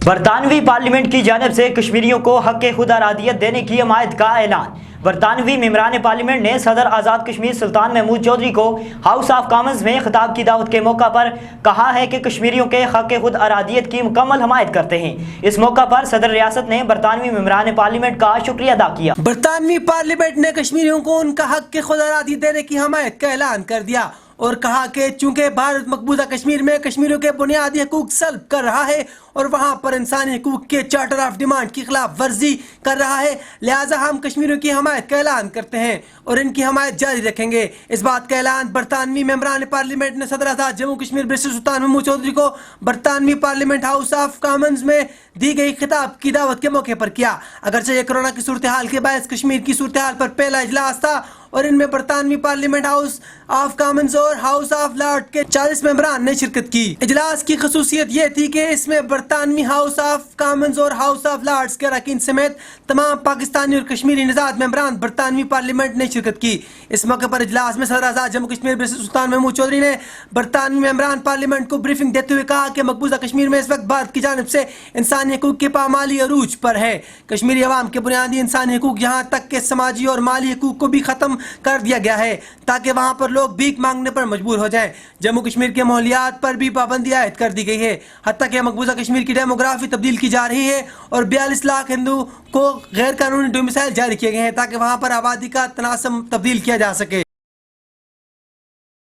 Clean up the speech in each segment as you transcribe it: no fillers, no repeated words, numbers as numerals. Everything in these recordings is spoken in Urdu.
برطانوی پارلیمنٹ کی جانب سے کشمیریوں کو حق خود ارادیت دینے کی حمایت کا اعلان۔ برطانوی ممبران پارلیمنٹ نے صدر آزاد کشمیر سلطان محمود چودھری کو ہاؤس آف کامنز میں خطاب کی دعوت کے موقع پر کہا ہے کہ کشمیریوں کے حق خود ارادیت کی مکمل حمایت کرتے ہیں۔ اس موقع پر صدر ریاست نے برطانوی ممبران پارلیمنٹ کا شکریہ ادا کیا۔ برطانوی پارلیمنٹ نے کشمیریوں کو ان کا حق خود ارادی دینے کی حمایت کا اعلان کر دیا اور کہا کہ چونکہ بھارت مقبوضہ کشمیر میں کشمیریوں کے بنیادی حقوق سلب کر رہا ہے اور وہاں پر انسانی حقوق کے چارٹر آف ڈیمانڈ کی خلاف ورزی کر رہا ہے، لہٰذا ہم کشمیریوں کی حمایت کا اعلان کرتے ہیں اور ان کی حمایت جاری رکھیں گے۔ اس بات کا اعلان برطانوی ممبران پارلیمنٹ نے صدر آزاد جموں کشمیر برٹش سلطان محمود چودھری کو برطانوی پارلیمنٹ ہاؤس آف کامنز میں دی گئی خطاب کی دعوت کے موقع پر کیا۔ اگرچہ یہ کورونا کی صورتحال کے باعث کشمیر کی صورتحال پر پہلا اجلاس تھا اور ان میں برطانوی پارلیمنٹ ہاؤس آف کامنز اور ہاؤس آف لارڈ کے 40 ممبران نے شرکت کی۔ اجلاس کی خصوصیت یہ تھی کہ اس میں برطانوی ہاؤس آف کامنز اور ہاؤس آف لارڈز کے اراکین سمیت تمام پاکستانی اور کشمیری نژاد ممبران برطانوی پارلیمنٹ نے شرکت کی۔ اس موقع پر اجلاس میں صدر آزاد جموں کشمیر برٹش سلطان محمود چودھری نے برطانوی ممبران پارلیمنٹ کو بریفنگ دیتے ہوئے کہا کہ مقبوضہ کشمیر میں اس وقت بھارت کی جانب سے انسانی حقوق کی پامالی عروج پر ہے۔ کشمیری عوام کے بنیادی انسانی حقوق یہاں تک کہ سماجی اور مالی حقوق کو بھی ختم کر دیا گیا ہے تاکہ وہاں پر لوگ بھیک مانگنے پر مجبور ہو جائیں۔ جموں کشمیر کے ماحولیات پر بھی پابندی عائد کر دی گئی ہے، حتیٰ کہ مقبوضہ کشمیر کی ڈیموگرافی تبدیل کی جا رہی ہے اور 42 لاکھ ہندو کو غیر قانونی ڈومیسائل جاری کیے گئے ہیں تاکہ وہاں پر آبادی کا تناسب تبدیل کیا جا سکے۔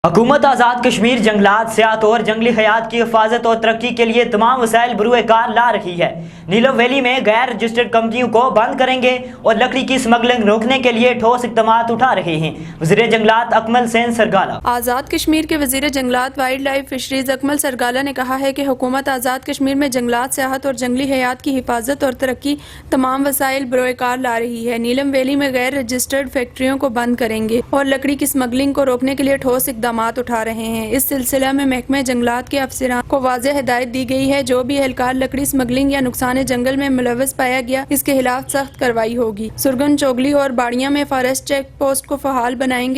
حکومت آزاد کشمیر جنگلات، سیاحت اور جنگلی حیات کی حفاظت اور ترقی کے لیے تمام وسائل بروئے کار لا رہی ہے۔ نیلم ویلی میں غیر رجسٹرڈ کمپنیوں کو بند کریں گے اور لکڑی کی اسمگلنگ روکنے کے لیے ٹھوس اقدامات اٹھا رہے ہیں۔ وزیر جنگلات اکمل سین سرگالہ۔ آزاد کشمیر کے وزیر جنگلات، وائلڈ لائف فشریز اکمل سرگالہ نے کہا ہے کہ حکومت آزاد کشمیر میں جنگلات، سیاحت اور جنگلی حیات کی حفاظت اور ترقی تمام وسائل بروئے کار لا رہی ہے۔ نیلم ویلی میں غیر رجسٹرڈ فیکٹریوں کو بند کریں گے اور لکڑی کی اسمگلنگ کو روکنے کے لیے ٹھوس اقدامات اٹھا رہے ہیں۔ اس سلسلہ میں محکمہ جنگلات کے افسران کو واضح ہدایت دی گئی ہے، جو بھی اہلکار لکڑی اسمگلنگ یا نقصان جنگل میں ملوث پایا گیا اس کے خلاف سخت کارروائی ہوگی۔ سرگن، چوگلی اور باڑیاں میں فارسٹ چیک پوسٹ کو فعال بنائیں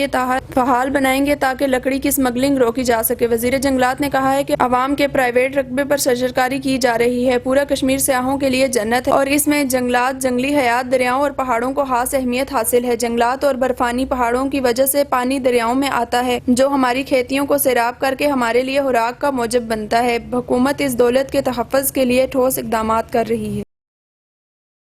گے تاکہ لکڑی کی اسمگلنگ روکی جا سکے۔ وزیر جنگلات نے کہا ہے کہ عوام کے پرائیویٹ رقبے پر سرکاری کی جا رہی ہے۔ پورا کشمیر سیاحوں کے لیے جنت ہے اور اس میں جنگلات، جنگلی حیات، دریاؤں اور پہاڑوں کو خاص اہمیت حاصل ہے۔ جنگلات اور برفانی پہاڑوں کی وجہ سے پانی دریاؤں میں آتا ہے جو ہماری کھیتیوں کو سیراب کر کے ہمارے لیے خوراک کا موجب بنتا ہے۔ حکومت اس دولت کے تحفظ کے لیے ٹھوس اقدامات کر رہی ہے۔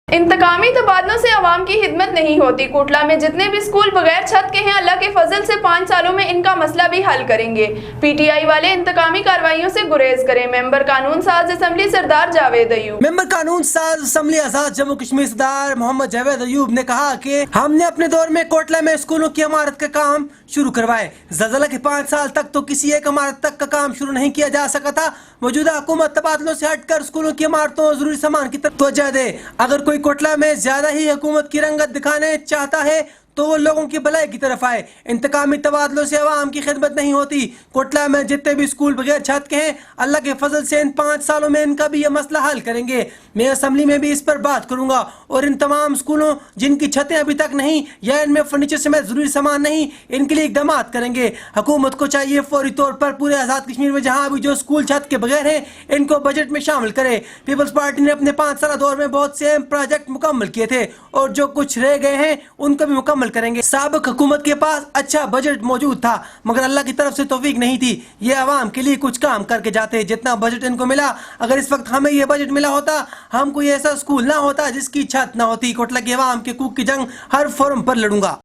انتقامی تبادلوں سے عوام کی خدمت نہیں ہوتی۔ کوٹلہ میں جتنے بھی اسکول بغیر چھت کے ہیں، اللہ کے فضل سے 5 سالوں میں ان کا مسئلہ بھی حل کریں گے۔ پی ٹی آئی والے انتقامی کارروائیوں سے گریز کریں۔ ممبر قانون ساز اسمبلی سردار جاوید ایوب۔ ممبر قانون ساز اسمبلی آزاد جموں کشمیر سردار محمد جاوید ایوب نے کہا کہ ہم نے اپنے دور میں کوٹلہ میں اسکولوں کی عمارت کا کام شروع کروائے۔ زلزلہ کے 5 سال تک تو کسی ایک عمارت تک کا کام شروع نہیں کیا جا سکا تھا۔ موجودہ حکومت تبادلوں سے ہٹ کر اسکولوں کی عمارتوں اور ضروری سامان کی طرف توجہ دے۔ اگر کوئی کوٹلہ میں زیادہ ہی حکومت کی رنگت دکھانے چاہتا ہے تو وہ لوگوں کی بھلائی کی طرف آئے۔ انتقامی تبادلوں سے عوام کی خدمت نہیں ہوتی۔ کوٹلہ میں جتنے بھی اسکول بغیر چھت کے ہیں، اللہ کے فضل سے ان 5 سالوں میں ان کا بھی یہ مسئلہ حل کریں گے۔ میں اسمبلی میں بھی اس پر بات کروں گا اور ان تمام اسکولوں جن کی چھتیں ابھی تک نہیں یا ان میں فرنیچر سمیت ضروری سامان نہیں، ان کے لیے اقدامات کریں گے۔ حکومت کو چاہیے فوری طور پر پورے آزاد کشمیر میں جہاں ابھی جو اسکول چھت کے بغیر ہیں ان کو بجٹ میں شامل کرے۔ پیپلز پارٹی نے اپنے 5 سالہ دور میں بہت سے پروجیکٹ مکمل کیے تھے اور جو کچھ رہ گئے ہیں ان کو بھی مکمل کریں گے۔ سابق حکومت کے پاس اچھا بجٹ موجود تھا مگر اللہ کی طرف سے توفیق نہیں تھی، یہ عوام کے لیے کچھ کام کر کے جاتے جتنا بجٹ ان کو ملا۔ اگر اس وقت ہمیں یہ بجٹ ملا ہوتا، ہم کوئی ایسا اسکول نہ ہوتا جس کی چھت نہ ہوتی۔ کوٹلہ کے عوام کے حقوق کی جنگ ہر فورم پر لڑوں گا۔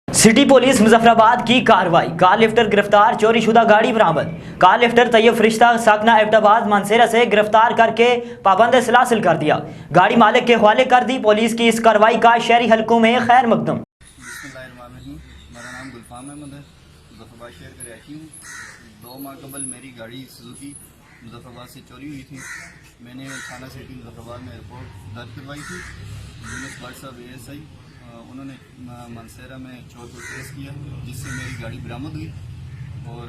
سٹی پولیس مظفر آباد کی کارروائی، کار لفٹر گرفتار، چوری شدہ گاڑی برآمد۔ کار لفٹر طیب فرشتہ ساکنہ ایبٹ آباد مانسیرہ سے گرفتار کر کے پابند سلاسل کر دیا، گاڑی مالک کے حوالے کر دی۔ پولیس کی اس کارروائی کا شہری حلقوں میں خیر مقدم۔ بسم اللہ الرحمن الرحیم، میرا نام گلفام احمد ہے، مظفر آباد شہر کا رہتی ہوں۔ 2 ماہ قبل میری گاڑی سوزوکی مظفر آباد سے چوری ہوئی تھی۔ میں نے تھانہ سٹی مظفر آباد میں رپورٹ درج کروائی تھی۔ یونس بٹ صاحب ASI انہوں نے مانسیرہ میں چور کو ٹریس کیا جس سے میری گاڑی برآمد ہوئی اور